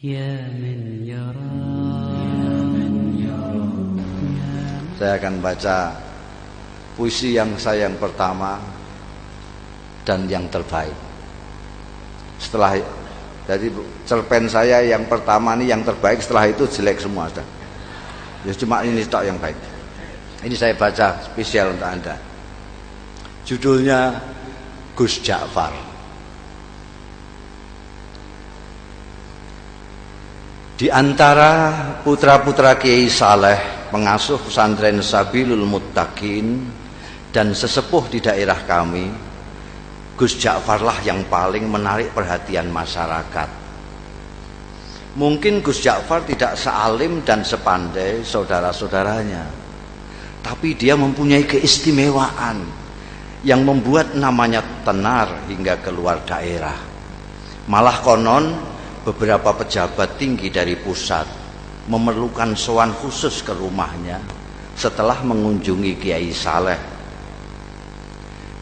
Saya akan baca puisi yang saya yang pertama dan yang terbaik. Setelah jadi cerpen saya yang pertama ini yang terbaik, setelah itu jelek semua sudah. Ya cuma ini tok yang baik. Ini saya baca spesial untuk Anda. Judulnya Gus Ja'far. Di antara putra-putra Kiai Saleh, pengasuh pesantren Sabilul Muttaqin dan sesepuh di daerah kami, Gus Ja'farlah yang paling menarik perhatian masyarakat. Mungkin Gus Ja'far tidak sealim dan sepandai saudara-saudaranya, tapi dia mempunyai keistimewaan yang membuat namanya tenar hingga keluar daerah. Malah konon beberapa pejabat tinggi dari pusat memerlukan sowan khusus ke rumahnya setelah mengunjungi Kiai Saleh.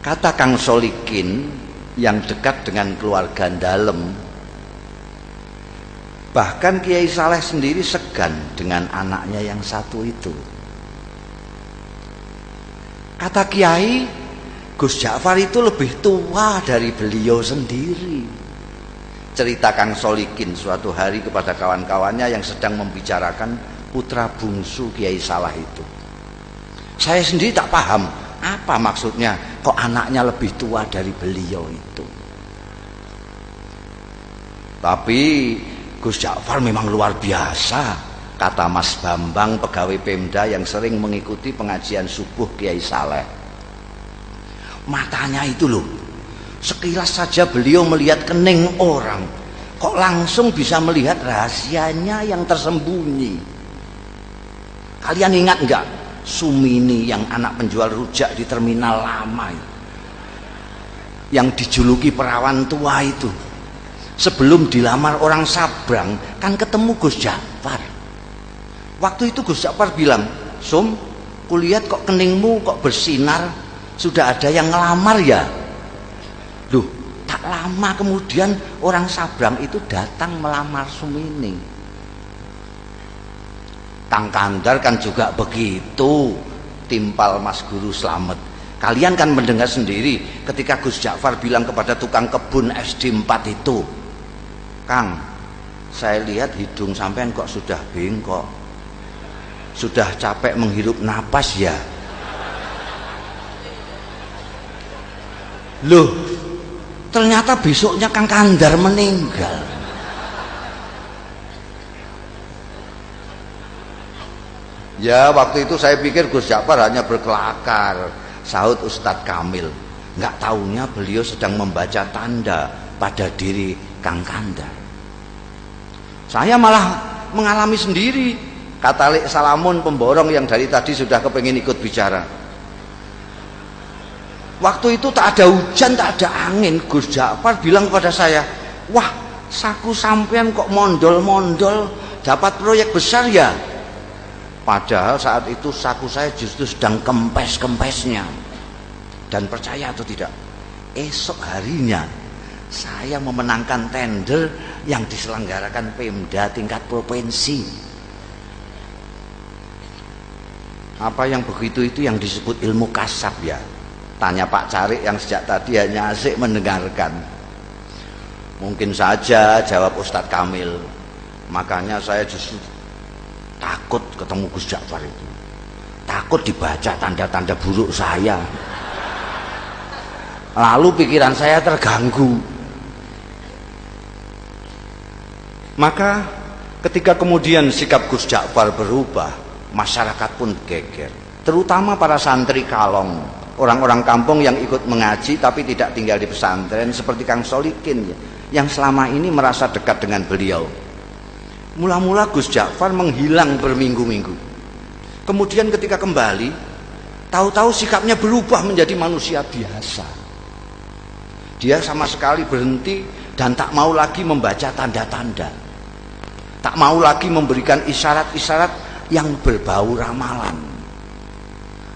Kata Kang Solikin yang dekat dengan keluarga dalem, bahkan Kiai Saleh sendiri segan dengan anaknya yang satu itu. Kata Kiai, Gus Ja'far itu lebih tua dari beliau sendiri. Cerita Kang Solikin suatu hari kepada kawan-kawannya yang sedang membicarakan putra bungsu Kiai Saleh itu. Saya sendiri tak paham apa maksudnya kok anaknya lebih tua dari beliau itu. Tapi Gus Ja'far memang luar biasa, kata Mas Bambang, pegawai Pemda yang sering mengikuti pengajian subuh Kiai Saleh. Matanya itu loh, sekilas saja beliau melihat kening orang, kok langsung bisa melihat rahasianya yang tersembunyi. Kalian ingat enggak Sumini yang anak penjual rujak di terminal lama itu, yang dijuluki perawan tua itu? Sebelum dilamar orang Sabrang kan ketemu Gus Ja'far. Waktu itu Gus Ja'far bilang, "Sum, kulihat kok keningmu kok bersinar, sudah ada yang ngelamar ya?" Loh, tak lama kemudian orang Sabrang itu datang melamar Sumini. Kang Kandar kan juga begitu, timpal Mas Guru Slamet. Kalian kan mendengar sendiri ketika Gus Ja'far bilang kepada tukang kebun SD 4 itu, "Kang, saya lihat hidung sampean kok sudah bengkok, sudah capek menghirup napas ya?" Loh, ternyata besoknya Kang Kandar meninggal. Ya, waktu itu saya pikir Gus Ja'far hanya berkelakar, sahut Ustadz Kamil. Nggak taunya beliau sedang membaca tanda pada diri Kang Kandar. Saya malah mengalami sendiri, kata Lek Salamun pemborong yang dari tadi sudah kepengin ikut bicara. Waktu itu tak ada hujan, tak ada angin. Gus Ja'far bilang kepada saya, "Wah, saku sampean kok mondol-mondol, dapat proyek besar ya?" Padahal saat itu saku saya justru sedang kempes-kempesnya. Dan percaya atau tidak, esok harinya saya memenangkan tender yang diselenggarakan Pemda tingkat provinsi. Apa yang begitu itu yang disebut ilmu kasab ya? Tanya Pak Carik yang sejak tadi hanya asik mendengarkan. Mungkin saja, jawab Ustadz Kamil. Makanya saya justru takut ketemu Gus Ja'far itu. Takut dibaca tanda-tanda buruk saya. Lalu pikiran saya terganggu. Maka ketika kemudian sikap Gus Ja'far berubah, masyarakat pun geger. Terutama para santri Kalong, orang-orang kampung yang ikut mengaji tapi tidak tinggal di pesantren seperti Kang Solikin yang selama ini merasa dekat dengan beliau. Mula-mula Gus Ja'far menghilang berminggu-minggu. Kemudian ketika kembali, tahu-tahu sikapnya berubah menjadi manusia biasa. Dia sama sekali berhenti dan tak mau lagi membaca tanda-tanda. Tak mau lagi memberikan isyarat-isyarat yang berbau ramalan.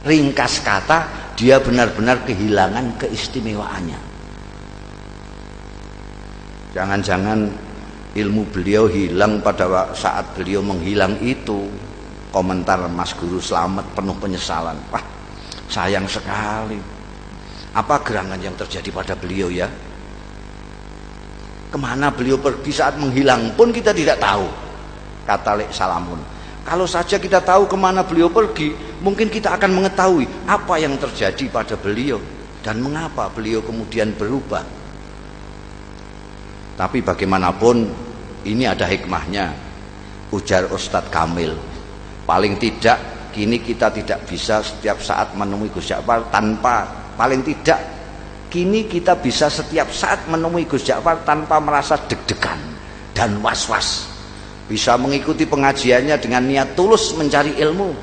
Ringkas kata, dia benar-benar kehilangan keistimewaannya. Jangan-jangan ilmu beliau hilang pada saat beliau menghilang itu. Komentar Mas Guru Slamet penuh penyesalan. Wah, sayang sekali. Apa gerangan yang terjadi pada beliau ya? Kemana beliau pergi saat menghilang pun kita tidak tahu, kata Lek Salamun. Kalau saja kita tahu kemana beliau pergi, mungkin kita akan mengetahui apa yang terjadi pada beliau dan mengapa beliau kemudian berubah. Tapi bagaimanapun ini ada hikmahnya, ujar Ustadz Kamil. Paling tidak kini kita tidak bisa setiap saat menemui Gus Ja'far paling tidak kini kita bisa setiap saat menemui Gus Ja'far tanpa merasa deg-degan dan was-was. Bisa mengikuti pengajiannya dengan niat tulus mencari ilmu,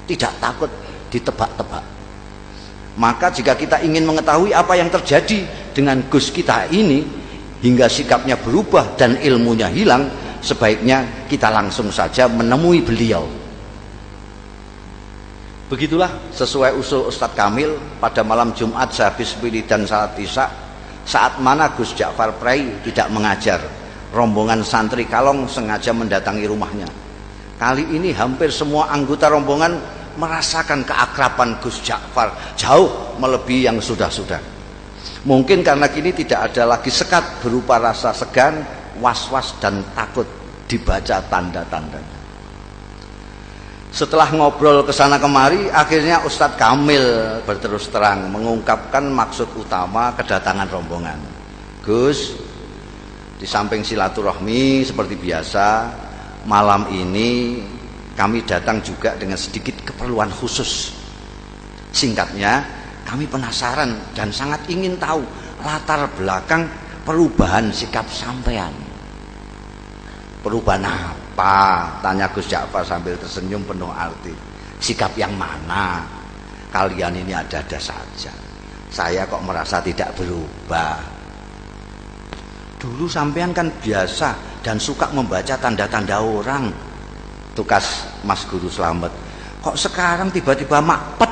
tidak takut ditebak-tebak. Maka jika kita ingin mengetahui apa yang terjadi dengan Gus kita ini hingga sikapnya berubah dan ilmunya hilang, sebaiknya kita langsung saja menemui beliau. Begitulah sesuai usul Ustadz Kamil pada malam Jumat sehabis wiridan salat Isya, saat mana Gus Ja'far Prai tidak mengajar, rombongan santri Kalong sengaja mendatangi rumahnya. Kali ini hampir semua anggota rombongan merasakan keakraban Gus Ja'far jauh melebihi yang sudah-sudah. Mungkin karena kini tidak ada lagi sekat berupa rasa segan, was-was dan takut dibaca tanda-tandanya. Setelah ngobrol kesana kemari, akhirnya Ustadz Kamil berterus terang mengungkapkan maksud utama kedatangan rombongan. Gus, di samping silaturahmi seperti biasa, malam ini kami datang juga dengan sedikit keperluan khusus. Singkatnya, kami penasaran dan sangat ingin tahu latar belakang perubahan sikap sampean. Perubahan apa? Tanya Gus Ja'far sambil tersenyum penuh arti. Sikap yang mana? Kalian ini ada-ada saja. Saya kok merasa tidak berubah. Dulu sampean kan biasa dan suka membaca tanda-tanda orang, tukas Mas Guru Slamet. Kok sekarang tiba-tiba makpet,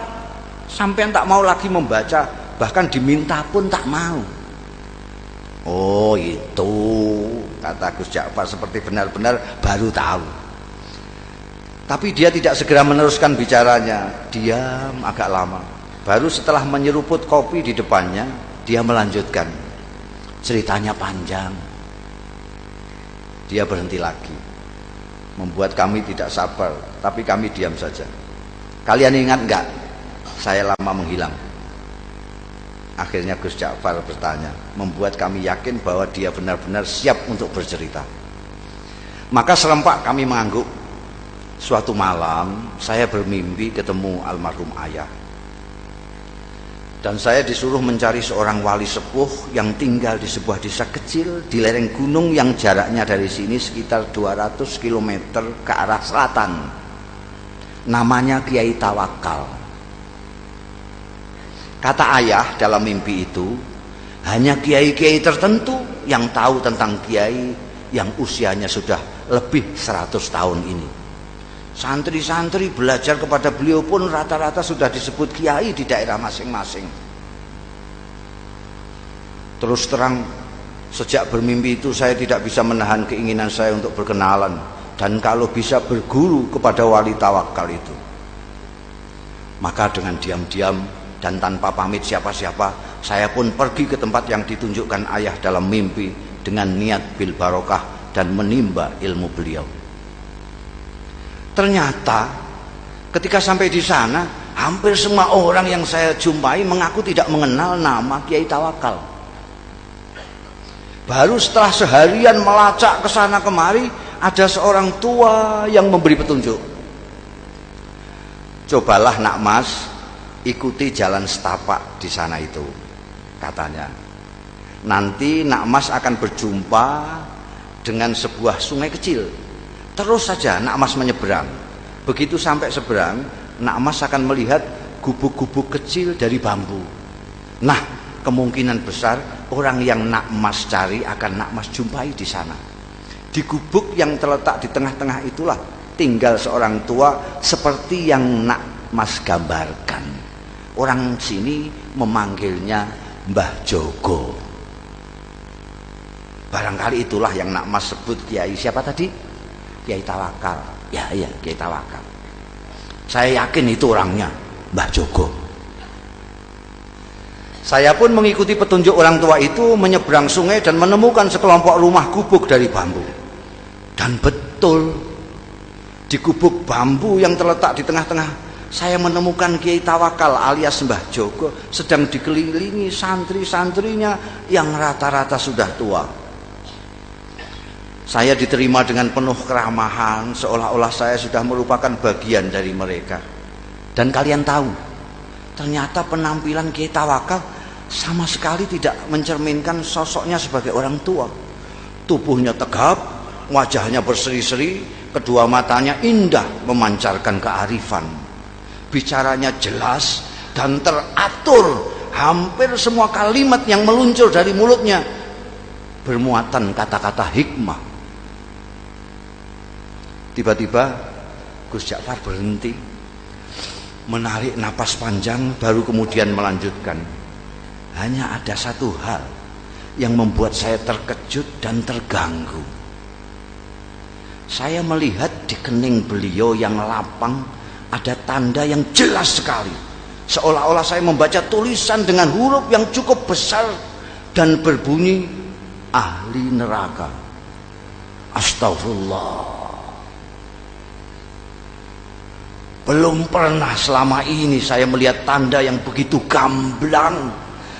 sampean tak mau lagi membaca, bahkan diminta pun tak mau. Oh itu, kata Gus Ja'far seperti benar-benar baru tahu. Tapi dia tidak segera meneruskan bicaranya, diam agak lama. Baru setelah menyeruput kopi di depannya, dia melanjutkan. Ceritanya panjang. Dia berhenti lagi, membuat kami tidak sabar, tapi kami diam saja. Kalian ingat enggak, saya lama menghilang? Akhirnya Gus Ja'far bertanya, membuat kami yakin bahwa dia benar-benar siap untuk bercerita. Maka serempak kami mengangguk. Suatu malam saya bermimpi ketemu almarhum ayah. Dan saya disuruh mencari seorang wali sepuh yang tinggal di sebuah desa kecil di lereng gunung yang jaraknya dari sini sekitar 200 km ke arah selatan. Namanya Kiai Tawakal. Kata ayah dalam mimpi itu, hanya kiai-kiai tertentu yang tahu tentang kiai yang usianya sudah lebih 100 tahun ini. Santri-santri belajar kepada beliau pun rata-rata sudah disebut kiai di daerah masing-masing. Terus terang, sejak bermimpi itu saya tidak bisa menahan keinginan saya untuk berkenalan dan kalau bisa berguru kepada wali tawakal itu. Maka dengan diam-diam dan tanpa pamit siapa-siapa, saya pun pergi ke tempat yang ditunjukkan ayah dalam mimpi dengan niat bil barokah dan menimba ilmu beliau. Ternyata ketika sampai di sana, hampir semua orang yang saya jumpai mengaku tidak mengenal nama Kiai Tawakal. Baru setelah seharian melacak ke sana kemari, ada seorang tua yang memberi petunjuk. Cobalah nak mas, ikuti jalan setapak di sana itu, katanya. Nanti nak mas akan berjumpa dengan sebuah sungai kecil. Terus saja nak mas menyeberang. Begitu sampai seberang, nak mas akan melihat gubuk-gubuk kecil dari bambu. Nah, kemungkinan besar orang yang nak mas cari akan nak mas jumpai di sana. Di gubuk yang terletak di tengah-tengah itulah tinggal seorang tua seperti yang nak mas gambarkan. Orang sini memanggilnya Mbah Jogo. barangkali itulah yang nak Mas sebut Kiai siapa tadi? Kiai Tawakal. Ya iya, Kiai Tawakal. Saya yakin itu orangnya, Mbah Jogo. Saya pun mengikuti petunjuk orang tua itu menyeberang sungai dan menemukan sekelompok rumah gubuk dari bambu. Dan betul, di gubuk bambu yang terletak di tengah-tengah, saya menemukan Kiai Tawakal alias Mbah Jogo sedang dikelilingi santri-santrinya yang rata-rata sudah tua. Saya diterima dengan penuh keramahan, seolah-olah saya sudah merupakan bagian dari mereka. Dan kalian tahu, ternyata penampilan Kiai Tawakal sama sekali tidak mencerminkan sosoknya sebagai orang tua. Tubuhnya tegap, wajahnya berseri-seri, kedua matanya indah memancarkan kearifan. Bicaranya jelas dan teratur, hampir semua kalimat yang meluncur dari mulutnya bermuatan kata-kata hikmah. Tiba-tiba Gus Ja'far berhenti, menarik napas panjang, baru kemudian melanjutkan. Hanya ada satu hal yang membuat saya terkejut dan terganggu. Saya melihat di kening beliau yang lapang ada tanda yang jelas sekali, seolah-olah saya membaca tulisan dengan huruf yang cukup besar dan berbunyi ahli neraka. Astagfirullah. Belum pernah selama ini saya melihat tanda yang begitu gamblang.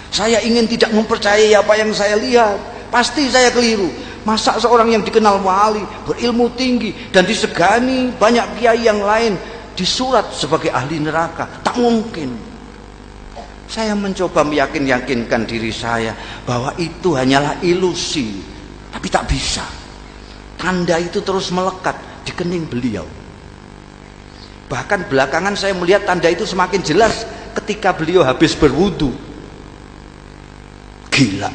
Saya ingin tidak mempercayai apa yang saya lihat. Pasti saya keliru. Masa seorang yang dikenal wali, berilmu tinggi, dan disegani banyak kiai yang lain disurat sebagai ahli neraka? Tak mungkin. Saya mencoba meyakinkan diri saya bahwa itu hanyalah ilusi. Tapi tak bisa. Tanda itu terus melekat di kening beliau. Bahkan belakangan saya melihat tanda itu semakin jelas ketika beliau habis berwudu. Gila.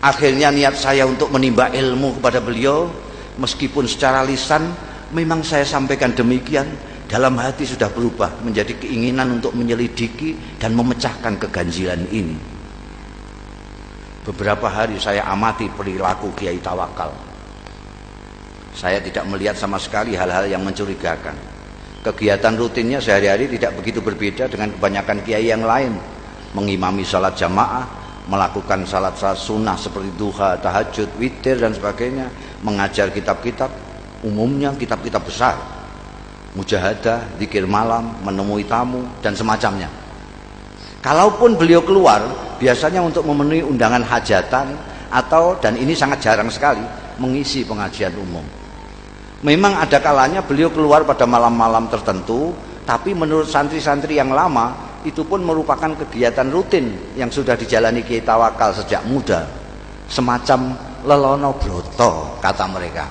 Akhirnya niat saya untuk menimba ilmu kepada beliau, meskipun secara lisan memang saya sampaikan demikian, dalam hati sudah berubah menjadi keinginan untuk menyelidiki dan memecahkan keganjilan ini. Beberapa hari saya amati perilaku Kiai Tawakal. Saya tidak melihat sama sekali hal-hal yang mencurigakan. Kegiatan rutinnya sehari-hari tidak begitu berbeda dengan kebanyakan kiai yang lain. Mengimami salat jamaah, melakukan salat-salat sunnah seperti duha, tahajud, witir dan sebagainya, mengajar kitab-kitab, umumnya kitab-kitab besar, mujahadah, zikir malam, menemui tamu dan semacamnya. Kalaupun beliau keluar, biasanya untuk memenuhi undangan hajatan atau, dan ini sangat jarang sekali, mengisi pengajian umum. Memang ada kalanya beliau keluar pada malam-malam tertentu, tapi menurut santri-santri yang lama, itu pun merupakan kegiatan rutin yang sudah dijalani Kiai Tawakal sejak muda. Semacam lelono broto, kata mereka.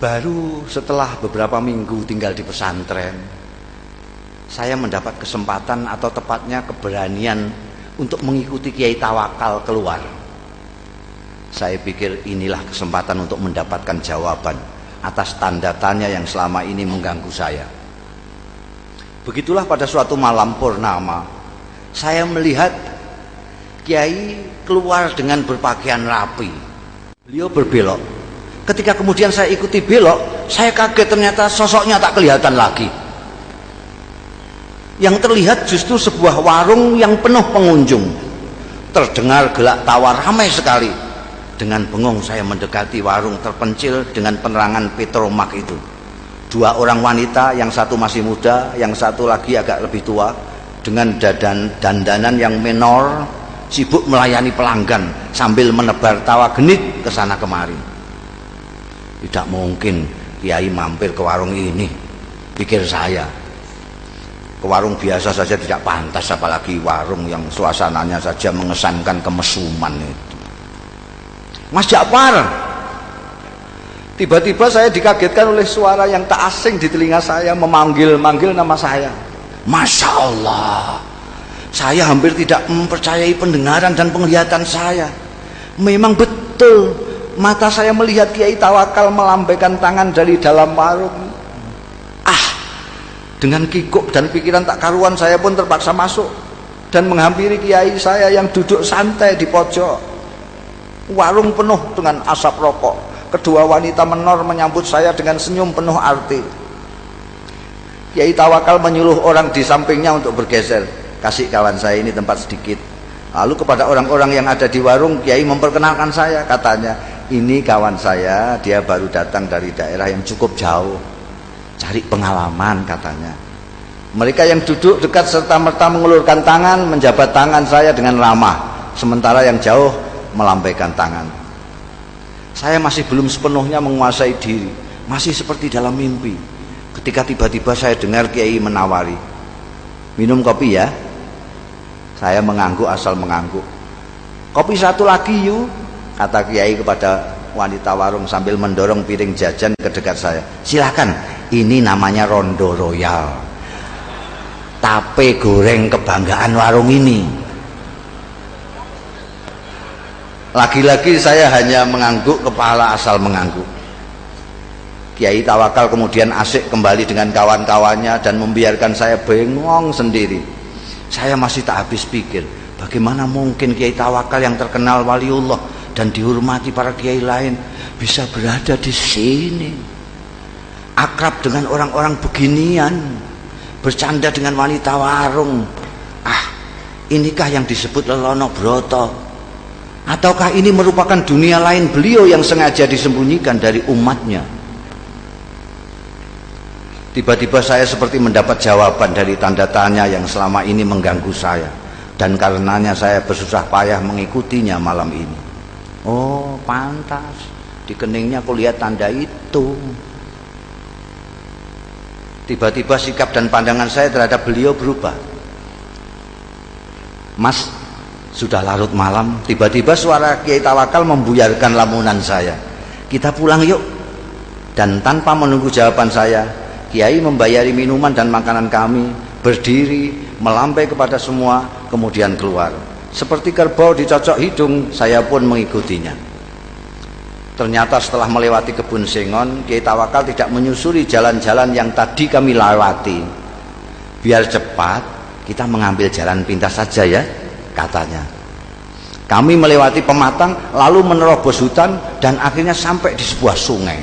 Baru setelah beberapa minggu tinggal di pesantren, saya mendapat kesempatan atau tepatnya keberanian untuk mengikuti Kiai Tawakal keluar. Saya pikir inilah kesempatan untuk mendapatkan jawaban atas tanda tanya yang selama ini mengganggu saya. Begitulah pada suatu malam purnama, saya melihat Kiai keluar dengan berpakaian rapi. Beliau berbelok. Ketika kemudian saya ikuti belok, saya kaget, ternyata sosoknya tak kelihatan lagi. Yang terlihat justru sebuah warung yang penuh pengunjung. Terdengar gelak tawa ramai sekali. Dengan bengong saya mendekati warung terpencil dengan penerangan petromak itu. Dua orang wanita, yang satu masih muda, yang satu lagi agak lebih tua, dengan dandanan yang menor, sibuk melayani pelanggan sambil menebar tawa genit ke sana kemari. Tidak mungkin Kiai mampir ke warung ini, pikir saya. Ke warung biasa saja tidak pantas, apalagi warung yang suasananya saja mengesankan kemesuman itu. Mas Ja'far. Tiba-tiba saya dikagetkan oleh suara yang tak asing di telinga saya, memanggil-manggil nama saya. Masya Allah, saya hampir tidak mempercayai pendengaran dan penglihatan saya. Memang betul, mata saya melihat Kiai Tawakal melambaikan tangan dari dalam warung. Dengan kikuk dan pikiran tak karuan, saya pun terpaksa masuk. dan menghampiri kiai saya yang duduk santai di pojok. Warung penuh dengan asap rokok. Kedua wanita menor menyambut saya dengan senyum penuh arti. Kiai Tawakal menyuruh orang di sampingnya untuk bergeser. Kasih kawan saya ini tempat sedikit. Lalu kepada orang-orang yang ada di warung, Kiai memperkenalkan saya. Katanya, ini kawan saya, dia baru datang dari daerah yang cukup jauh, cari pengalaman katanya. Mereka yang duduk dekat serta-merta mengulurkan tangan, menjabat tangan saya dengan ramah, sementara yang jauh melambaikan tangan. Saya masih belum sepenuhnya menguasai diri, masih seperti dalam mimpi. Ketika tiba-tiba saya dengar Kiai menawari, minum kopi ya. Saya mengangguk asal mengangguk. Kopi satu lagi yuk, kata Kiai kepada wanita warung sambil mendorong piring jajan ke dekat saya. Silakan, ini namanya Rondo Royal, tape goreng kebanggaan warung ini. Lagi-lagi saya hanya mengangguk kepala asal mengangguk. Kiai Tawakal kemudian asik kembali dengan kawan-kawannya dan membiarkan saya bengong sendiri. Saya masih tak habis pikir, bagaimana mungkin Kiai Tawakal yang terkenal waliullah dan dihormati para kiai lain bisa berada di sini, akrab dengan orang-orang beginian, bercanda dengan wanita warung. Inikah yang disebut Lelono Broto? Ataukah ini merupakan dunia lain beliau yang sengaja disembunyikan dari umatnya? Tiba-tiba saya seperti mendapat jawaban dari tanda tanya yang selama ini mengganggu saya, dan karenanya saya bersusah payah mengikutinya malam ini. Oh, pantas di keningnya aku lihat tanda itu. Tiba-tiba sikap dan pandangan saya terhadap beliau berubah. Mas, sudah larut malam. Tiba-tiba suara Kiai Tawakal membuyarkan lamunan saya. Kita pulang yuk. Dan tanpa menunggu jawaban saya, Kiai membayari minuman dan makanan kami, berdiri, melambai kepada semua, kemudian keluar. Seperti kerbau dicocok hidung, saya pun mengikutinya. Ternyata setelah melewati kebun sengon, Kiai Tawakal tidak menyusuri jalan-jalan yang tadi kami lewati. Biar cepat, kita mengambil jalan pintas saja ya, katanya. Kami melewati pematang, lalu menerobos hutan, dan akhirnya sampai di sebuah sungai.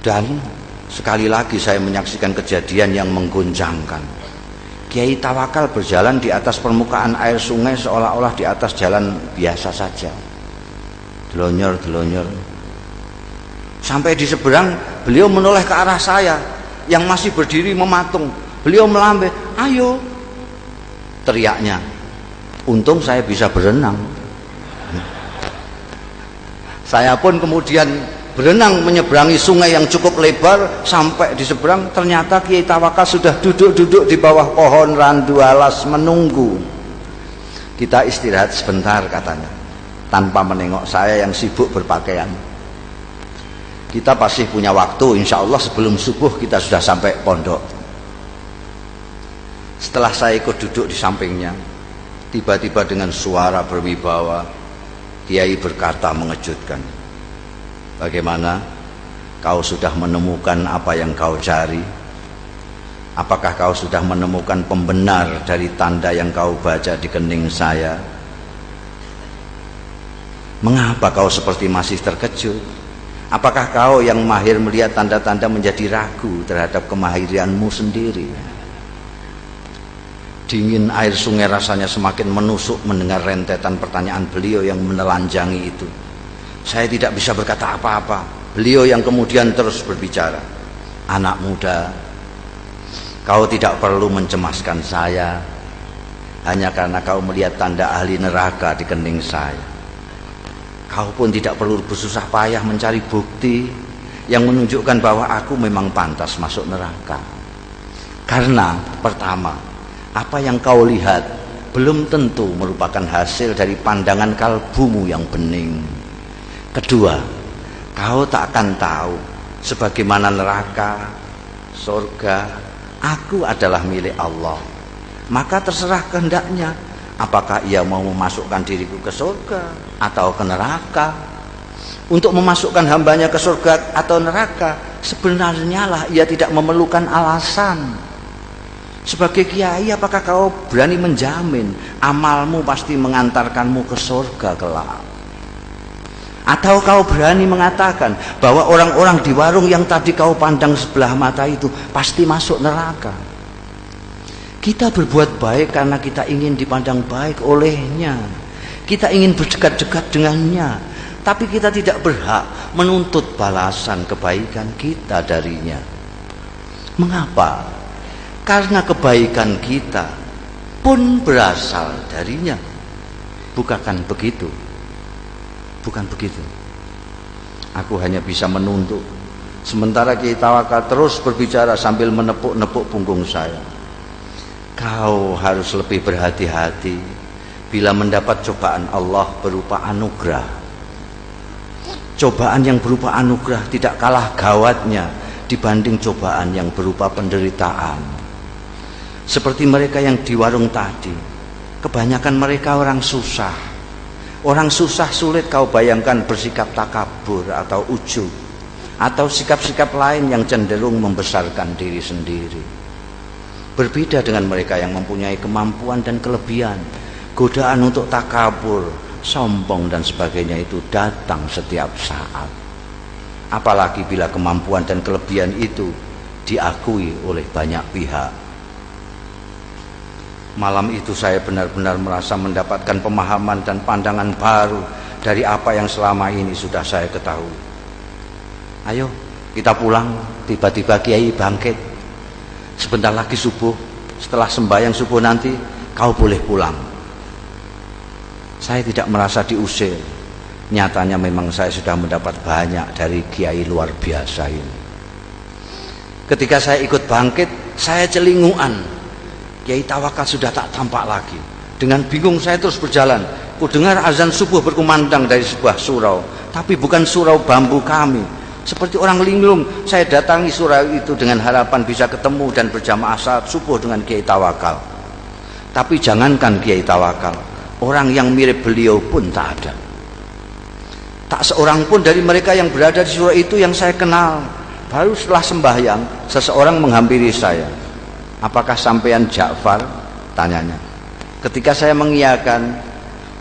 Dan sekali lagi saya menyaksikan kejadian yang mengguncangkan. Kiai Tawakal berjalan di atas permukaan air sungai seolah-olah di atas jalan biasa saja. Delonyor-delonyor. Sampai di seberang, beliau menoleh ke arah saya yang masih berdiri mematung. Beliau melambai, ayo, teriaknya. Untung saya bisa berenang. Saya pun kemudian berenang menyeberangi sungai yang cukup lebar. Sampai di seberang, ternyata Kiai Tawakal sudah duduk-duduk di bawah pohon randu alas menunggu. Kita istirahat sebentar, katanya, tanpa menengok saya yang sibuk berpakaian. Kita pasti punya waktu, insya Allah sebelum subuh kita sudah sampai pondok. Setelah saya ikut duduk di sampingnya, tiba-tiba dengan suara berwibawa, Kiai berkata mengejutkan, bagaimana? Kau sudah menemukan apa yang kau cari? Apakah kau sudah menemukan pembenar dari tanda yang kau baca di kening saya? Mengapa kau seperti masih terkejut? Apakah kau yang mahir melihat tanda-tanda menjadi ragu terhadap kemahiranmu sendiri? Dingin air sungai rasanya semakin menusuk mendengar rentetan pertanyaan beliau yang menelanjangi itu. Saya tidak bisa berkata apa-apa. Beliau yang kemudian terus berbicara, anak muda, kau tidak perlu mencemaskan saya hanya karena kau melihat tanda ahli neraka di kening saya. Kau pun tidak perlu bersusah payah mencari bukti yang menunjukkan bahwa aku memang pantas masuk neraka. Karena pertama, apa yang kau lihat belum tentu merupakan hasil dari pandangan kalbumu yang bening. Kedua, kau tak akan tahu sebagaimana neraka, surga, aku adalah milik Allah. Maka terserah kehendaknya, apakah ia mau memasukkan diriku ke surga atau ke neraka. Untuk memasukkan hambanya ke surga atau neraka, sebenarnya lah ia tidak memerlukan alasan. Sebagai kiai, apakah kau berani menjamin amalmu pasti mengantarkanmu ke surga kelak? Atau kau berani mengatakan bahwa orang-orang di warung yang tadi kau pandang sebelah mata itu pasti masuk neraka? Kita berbuat baik karena kita ingin dipandang baik olehnya. Kita ingin berdekat-dekat dengannya. Tapi kita tidak berhak menuntut balasan kebaikan kita darinya. Mengapa? Karena kebaikan kita pun berasal darinya. Bukan begitu? Bukan begitu. Aku hanya bisa menuntut. Sementara Kiai Tawakal terus berbicara sambil menepuk-nepuk punggung saya. Kau harus lebih berhati-hati bila mendapat cobaan Allah berupa anugerah. Cobaan yang berupa anugerah tidak kalah gawatnya dibanding cobaan yang berupa penderitaan. Seperti mereka yang di warung tadi, kebanyakan mereka orang susah. Orang susah sulit kau bayangkan bersikap takabur atau ujub, atau sikap-sikap lain yang cenderung membesarkan diri sendiri. Berbeda dengan mereka yang mempunyai kemampuan dan kelebihan. Godaan untuk takabur, sombong dan sebagainya itu datang setiap saat. Apalagi bila kemampuan dan kelebihan itu diakui oleh banyak pihak. Malam itu saya benar-benar merasa mendapatkan pemahaman dan pandangan baru dari apa yang selama ini sudah saya ketahui. Ayo kita pulang. Tiba-tiba Kiai bangkit. Sebentar lagi subuh. Setelah sembahyang subuh nanti kau boleh pulang. Saya tidak merasa diusir. Nyatanya memang saya sudah mendapat banyak dari Kiai luar biasa ini. Ketika saya ikut bangkit, saya celinguan. Kiai Tawakal sudah tak tampak lagi. Dengan bingung saya terus berjalan. Ku dengar azan subuh berkumandang dari sebuah surau, tapi bukan surau bambu kami. Seperti orang linglung, saya datangi surau itu dengan harapan bisa ketemu dan berjamaah salat subuh dengan Kiai Tawakal. Tapi jangankan Kiai Tawakal, orang yang mirip beliau pun tak ada. Tak seorang pun dari mereka yang berada di surau itu yang saya kenal. Baru setelah sembahyang, seseorang menghampiri saya. Apakah sampean Ja'far? Tanyanya. Ketika saya mengiyakan,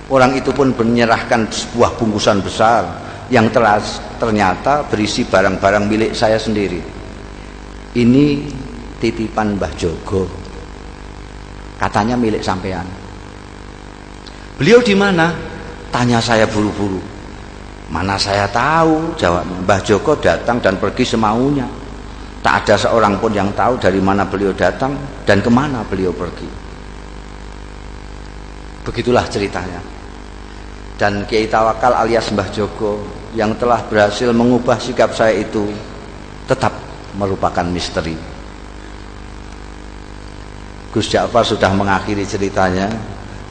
orang itu pun menyerahkan sebuah bungkusan besar yang ternyata berisi barang-barang milik saya sendiri. Ini titipan Mbah Jogo. Katanya milik sampean. Beliau di mana? Tanya saya buru-buru. Mana saya tahu, jawabnya. Mbah Jogo datang dan pergi semaunya. Tak ada seorang pun yang tahu dari mana beliau datang dan kemana beliau pergi. Begitulah ceritanya. Dan Kiai Tawakal alias Mbah Jogo yang telah berhasil mengubah sikap saya itu tetap merupakan misteri. Gus Ja'far sudah mengakhiri ceritanya,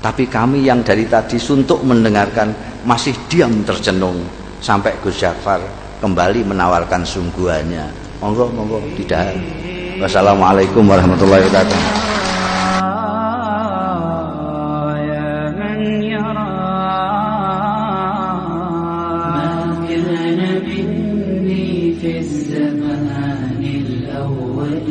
tapi kami yang dari tadi suntuk mendengarkan masih diam tercenung sampai Gus Ja'far kembali menawarkan sungguhannya. Monggo tidak. Wassalamualaikum warahmatullahi wabarakatuh. في الزمان الأول